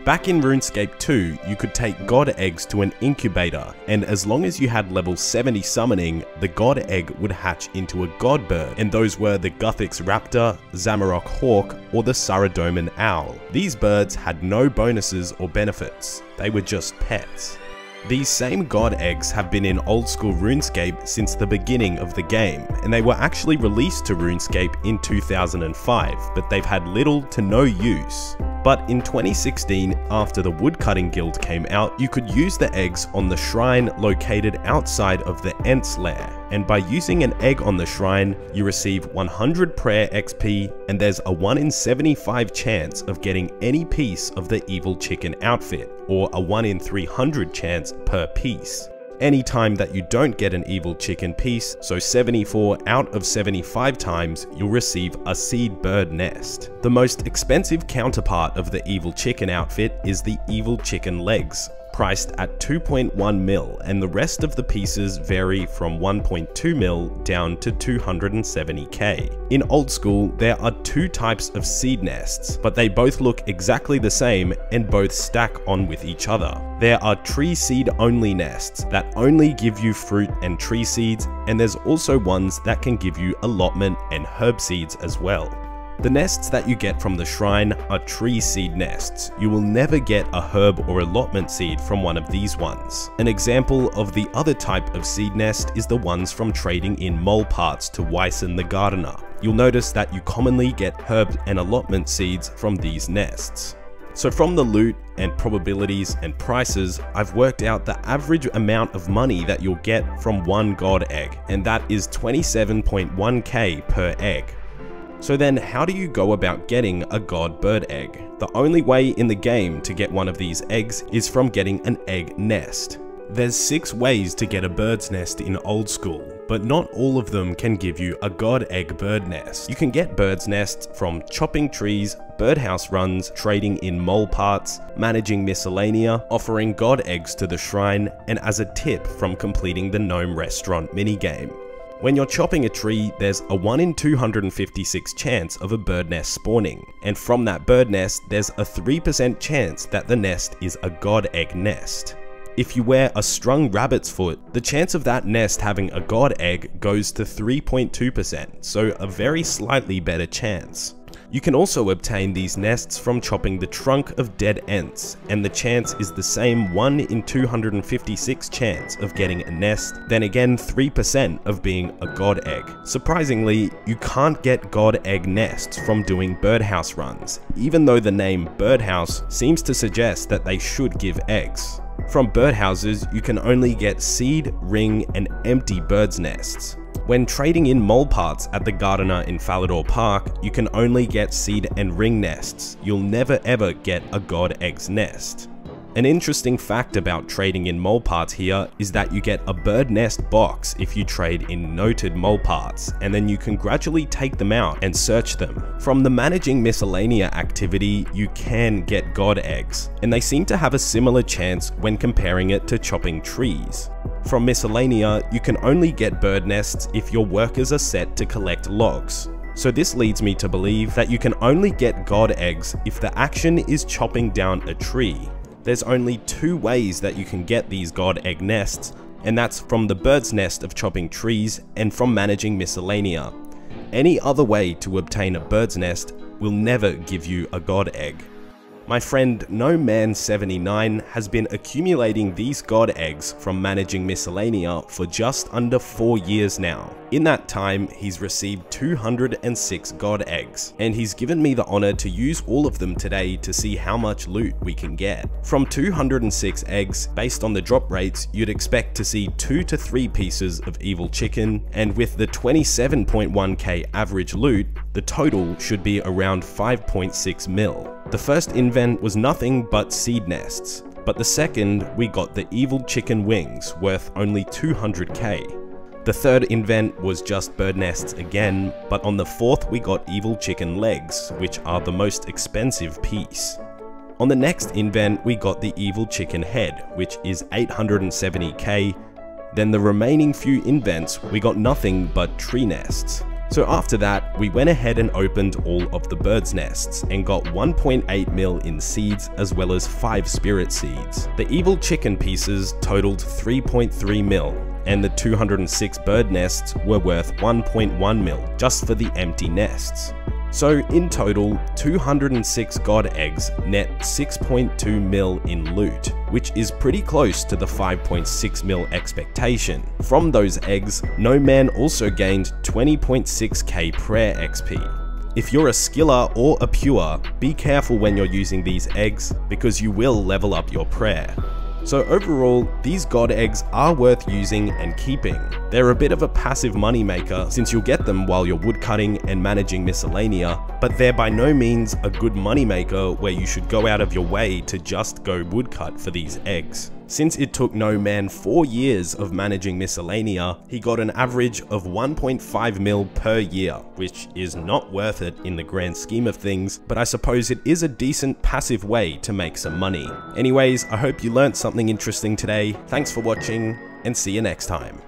Back in Runescape 2, you could take god eggs to an incubator, and as long as you had level 70 summoning, the god egg would hatch into a god bird, and those were the Guthix raptor, Zamorak hawk, or the Saradomin owl. These birds had no bonuses or benefits, they were just pets. These same god eggs have been in old school RuneScape since the beginning of the game, and they were actually released to RuneScape in 2005, but they've had little to no use. But in 2016, after the Woodcutting Guild came out, you could use the eggs on the shrine located outside of the Ents lair, and by using an egg on the shrine, you receive 100 prayer XP, and there's a 1 in 75 chance of getting any piece of the evil chicken outfit, or a 1 in 300 chance per piece. Anytime that you don't get an evil chicken piece, so 74 out of 75 times, you'll receive a seed bird nest. The most expensive counterpart of the evil chicken outfit is the evil chicken legs, priced at 2.1 mil, and the rest of the pieces vary from 1.2 mil down to 270k. In old school, there are two types of seed nests, but they both look exactly the same and both stack on with each other. There are tree seed only nests that only give you fruit and tree seeds, and there's also ones that can give you allotment and herb seeds as well. The nests that you get from the shrine are tree seed nests. You will never get a herb or allotment seed from one of these ones. An example of the other type of seed nest is the ones from trading in mole parts to Wyson the gardener. You'll notice that you commonly get herb and allotment seeds from these nests. So from the loot and probabilities and prices, I've worked out the average amount of money that you'll get from one god egg, and that is 27.1k per egg. So then how do you go about getting a god bird egg? The only way in the game to get one of these eggs is from getting an egg nest. There's 6 ways to get a bird's nest in old school, but not all of them can give you a god egg bird nest. You can get bird's nests from chopping trees, birdhouse runs, trading in mole parts, managing miscellanea, offering god eggs to the shrine, and as a tip from completing the gnome restaurant minigame. When you're chopping a tree, there's a 1 in 256 chance of a bird nest spawning, and from that bird nest, there's a 3% chance that the nest is a god egg nest. If you wear a strung rabbit's foot, the chance of that nest having a god egg goes to 3.2%, so a very slightly better chance. You can also obtain these nests from chopping the trunk of dead ents, and the chance is the same 1 in 256 chance of getting a nest, then again 3% of being a god egg. Surprisingly, you can't get god egg nests from doing birdhouse runs, even though the name birdhouse seems to suggest that they should give eggs. From birdhouses, you can only get seed, ring, and empty bird's nests. When trading in mole parts at the gardener in Falador Park, you can only get seed and ring nests. You'll never ever get a god egg's nest. An interesting fact about trading in mole parts here is that you get a bird nest box if you trade in noted mole parts, and then you can gradually take them out and search them. From the managing miscellanea activity, you can get god eggs, and they seem to have a similar chance when comparing it to chopping trees. From miscellanea, you can only get bird nests if your workers are set to collect logs. So this leads me to believe that you can only get god eggs if the action is chopping down a tree. There's only 2 ways that you can get these god egg nests, and that's from the bird's nest of chopping trees and from managing miscellanea. Any other way to obtain a bird's nest will never give you a god egg. My friend NoMan79 has been accumulating these god eggs from managing miscellanea for just under 4 years now. In that time, he's received 206 god eggs, and he's given me the honor to use all of them today to see how much loot we can get. From 206 eggs, based on the drop rates, you'd expect to see 2 to 3 pieces of evil chicken, and with the 27.1k average loot, the total should be around 5.6 mil. The first invent was nothing but seed nests, but the second we got the evil chicken wings worth only 200k. The third invent was just bird nests again, but on the fourth we got evil chicken legs, which are the most expensive piece. On the next invent we got the evil chicken head, which is 870k. Then the remaining few invents we got nothing but tree nests. So after that, we went ahead and opened all of the bird's nests and got 1.8 mil in seeds as well as 5 spirit seeds. The evil chicken pieces totaled 3.3 mil. And the 206 bird nests were worth 1.1 mil just for the empty nests. So in total, 206 god eggs net 6.2 mil in loot, which is pretty close to the 5.6 mil expectation. From those eggs, No Man also gained 20.6k prayer XP. If you're a skiller or a pure, be careful when you're using these eggs because you will level up your prayer. So overall, these god eggs are worth using and keeping. They're a bit of a passive moneymaker since you'll get them while you're woodcutting and managing miscellanea, but they're by no means a good moneymaker where you should go out of your way to just go woodcut for these eggs. Since it took No Man 4 years of managing miscellanea, he got an average of 1.5 mil per year, which is not worth it in the grand scheme of things, but I suppose it is a decent passive way to make some money. Anyways, I hope you learnt something interesting today. Thanks for watching, and see you next time.